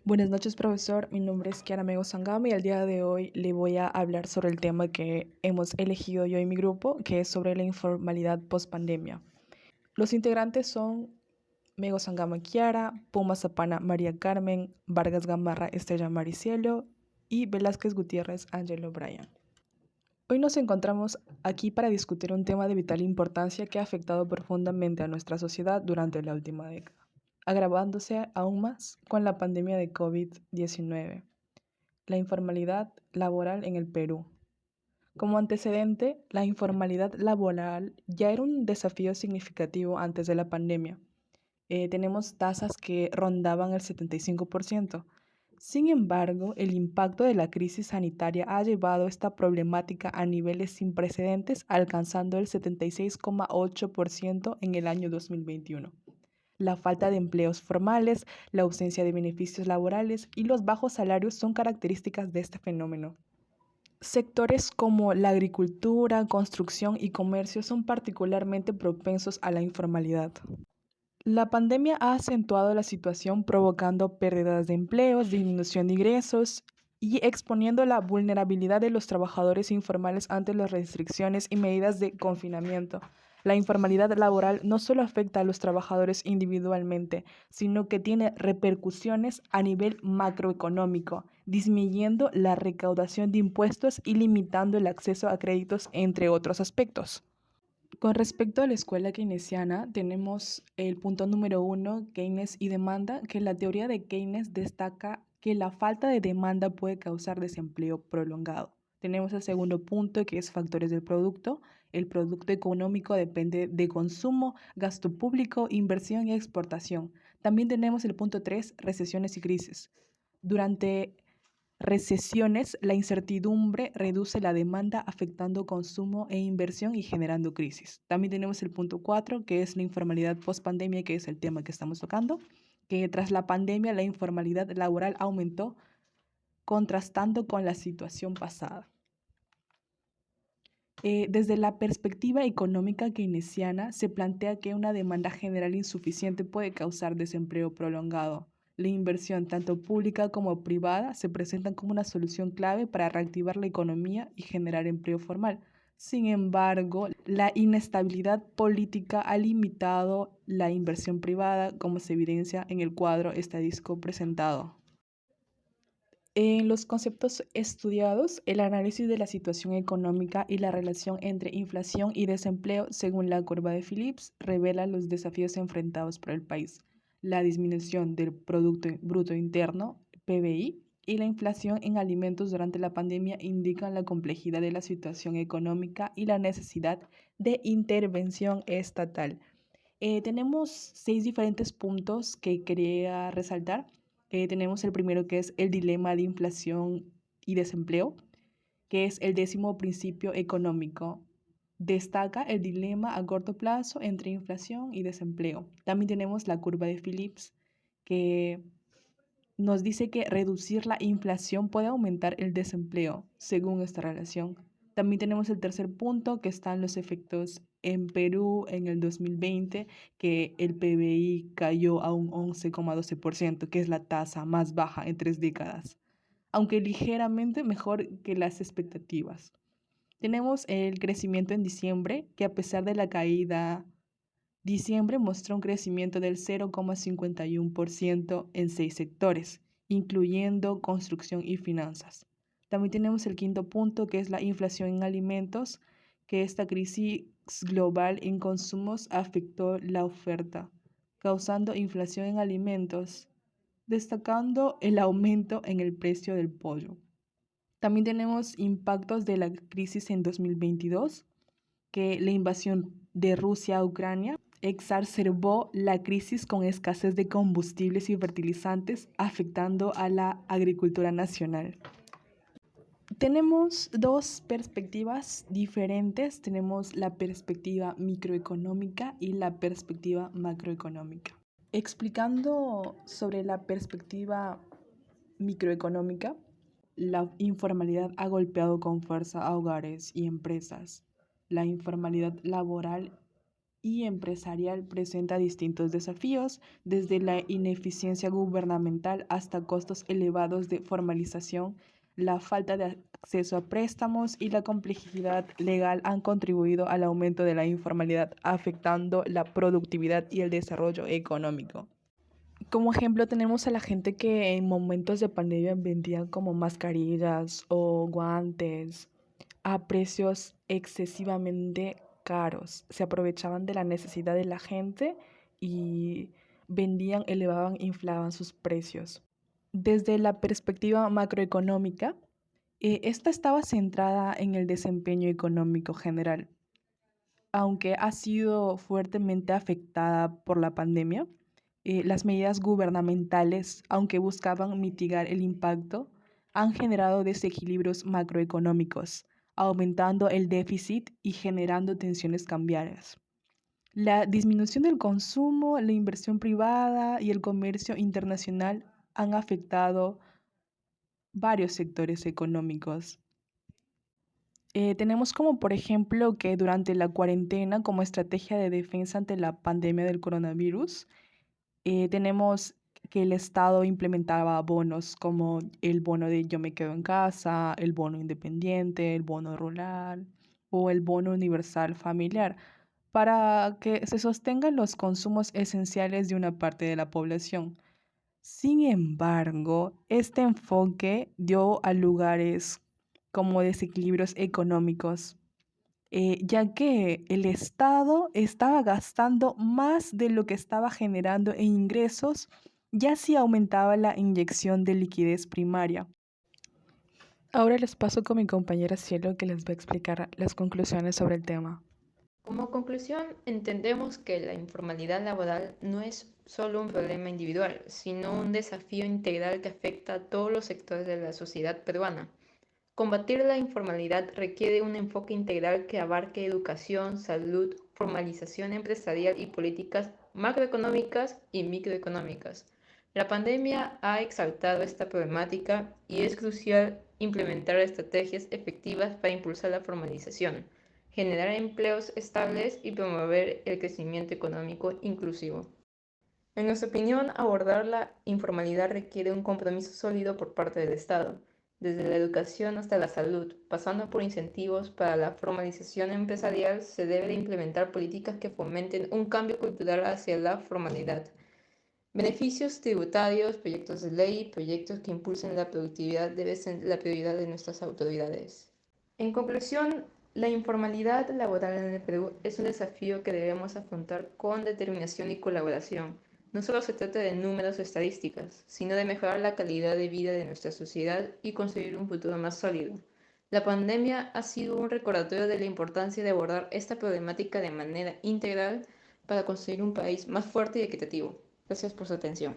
Buenas noches, profesor. Mi nombre es Kiara Mego Sangama y el día de hoy le voy a hablar sobre el tema que hemos elegido yo y mi grupo, que es sobre la informalidad post-pandemia. Los integrantes son Mego Sangama Kiara, Puma Zapana María Carmen, Vargas Gamarra Estrella Maricielo y Velázquez Gutiérrez Ángelo Brian. Hoy nos encontramos aquí para discutir un tema de vital importancia que ha afectado profundamente a nuestra sociedad durante la última década, agravándose aún más con la pandemia de COVID-19, la informalidad laboral en el Perú. Como antecedente, la informalidad laboral ya era un desafío significativo antes de la pandemia. Tenemos tasas que rondaban el 75%. Sin embargo, el impacto de la crisis sanitaria ha llevado esta problemática a niveles sin precedentes, alcanzando el 76,8% en el año 2021. La falta de empleos formales, la ausencia de beneficios laborales y los bajos salarios son características de este fenómeno. Sectores como la agricultura, construcción y comercio son particularmente propensos a la informalidad. La pandemia ha acentuado la situación provocando pérdidas de empleos, disminución de ingresos y exponiendo la vulnerabilidad de los trabajadores informales ante las restricciones y medidas de confinamiento. La informalidad laboral no solo afecta a los trabajadores individualmente, sino que tiene repercusiones a nivel macroeconómico, disminuyendo la recaudación de impuestos y limitando el acceso a créditos, entre otros aspectos. Con respecto a la escuela keynesiana, tenemos el punto número 1, Keynes y demanda, que la teoría de Keynes destaca que la falta de demanda puede causar desempleo prolongado. Tenemos el segundo punto, que es factores del producto. El producto económico depende de consumo, gasto público, inversión y exportación. También tenemos el punto 3, recesiones y crisis. Durante recesiones, la incertidumbre reduce la demanda, afectando consumo e inversión y generando crisis. También tenemos el punto 4, que es la informalidad post-pandemia, que es el tema que estamos tocando, que tras la pandemia la informalidad laboral aumentó, contrastando con la situación pasada. Desde la perspectiva económica keynesiana, se plantea que una demanda general insuficiente puede causar desempleo prolongado. La inversión, tanto pública como privada, se presentan como una solución clave para reactivar la economía y generar empleo formal. Sin embargo, la inestabilidad política ha limitado la inversión privada, como se evidencia en el cuadro estadístico presentado. En los conceptos estudiados, el análisis de la situación económica y la relación entre inflación y desempleo, según la curva de Phillips, revela los desafíos enfrentados por el país. La disminución del Producto Bruto Interno, PBI, y la inflación en alimentos durante la pandemia indican la complejidad de la situación económica y la necesidad de intervención estatal. Tenemos 6 diferentes puntos que quería resaltar. Tenemos el primero, que es el dilema de inflación y desempleo, que es el 10º principio económico. Destaca el dilema a corto plazo entre inflación y desempleo. También tenemos la curva de Phillips, que nos dice que reducir la inflación puede aumentar el desempleo, según esta relación. También tenemos el tercer punto, que están los efectos en Perú en el 2020, que el PBI cayó a un 11,12%, que es la tasa más baja en 3 décadas, aunque ligeramente mejor que las expectativas. Tenemos el crecimiento en diciembre, que a pesar de la caída, diciembre mostró un crecimiento del 0,51% en 6 sectores, incluyendo construcción y finanzas. También tenemos el quinto punto, que es la inflación en alimentos, que esta crisis global en consumos afectó la oferta, causando inflación en alimentos, destacando el aumento en el precio del pollo. También tenemos impactos de la crisis en 2022, que la invasión de Rusia a Ucrania exacerbó la crisis con escasez de combustibles y fertilizantes, afectando a la agricultura nacional. Tenemos dos perspectivas diferentes. Tenemos la perspectiva microeconómica y la perspectiva macroeconómica. Explicando sobre la perspectiva microeconómica, la informalidad ha golpeado con fuerza a hogares y empresas. La informalidad laboral y empresarial presenta distintos desafíos, desde la ineficiencia gubernamental hasta costos elevados de formalización. La falta de acceso a préstamos y la complejidad legal han contribuido al aumento de la informalidad, afectando la productividad y el desarrollo económico. Como ejemplo, tenemos a la gente que en momentos de pandemia vendían como mascarillas o guantes a precios excesivamente caros. Se aprovechaban de la necesidad de la gente y vendían, elevaban, inflaban sus precios. Desde la perspectiva macroeconómica, esta estaba centrada en el desempeño económico general. Aunque ha sido fuertemente afectada por la pandemia, las medidas gubernamentales, aunque buscaban mitigar el impacto, han generado desequilibrios macroeconómicos, aumentando el déficit y generando tensiones cambiarias. La disminución del consumo, la inversión privada y el comercio internacional han afectado varios sectores económicos. Tenemos como por ejemplo que durante la cuarentena, como estrategia de defensa ante la pandemia del coronavirus, tenemos que el Estado implementaba bonos como el bono de yo me quedo en casa, el bono independiente, el bono rural o el bono universal familiar para que se sostengan los consumos esenciales de una parte de la población. Sin embargo, este enfoque dio a lugares como desequilibrios económicos, ya que el Estado estaba gastando más de lo que estaba generando en ingresos, ya si aumentaba la inyección de liquidez primaria. Ahora les paso con mi compañera Cielo que les va a explicar las conclusiones sobre el tema. Como conclusión, entendemos que la informalidad laboral no es solo un problema individual, sino un desafío integral que afecta a todos los sectores de la sociedad peruana. Combatir la informalidad requiere un enfoque integral que abarque educación, salud, formalización empresarial y políticas macroeconómicas y microeconómicas. La pandemia ha exaltado esta problemática y es crucial implementar estrategias efectivas para impulsar la formalización, generar empleos estables y promover el crecimiento económico inclusivo. En nuestra opinión, abordar la informalidad requiere un compromiso sólido por parte del Estado, desde la educación hasta la salud, pasando por incentivos para la formalización empresarial. Se debe de implementar políticas que fomenten un cambio cultural hacia la formalidad. Beneficios tributarios, proyectos de ley, proyectos que impulsen la productividad deben ser la prioridad de nuestras autoridades. En conclusión, la informalidad laboral en el Perú es un desafío que debemos afrontar con determinación y colaboración. No solo se trata de números o estadísticas, sino de mejorar la calidad de vida de nuestra sociedad y construir un futuro más sólido. La pandemia ha sido un recordatorio de la importancia de abordar esta problemática de manera integral para construir un país más fuerte y equitativo. Gracias por su atención.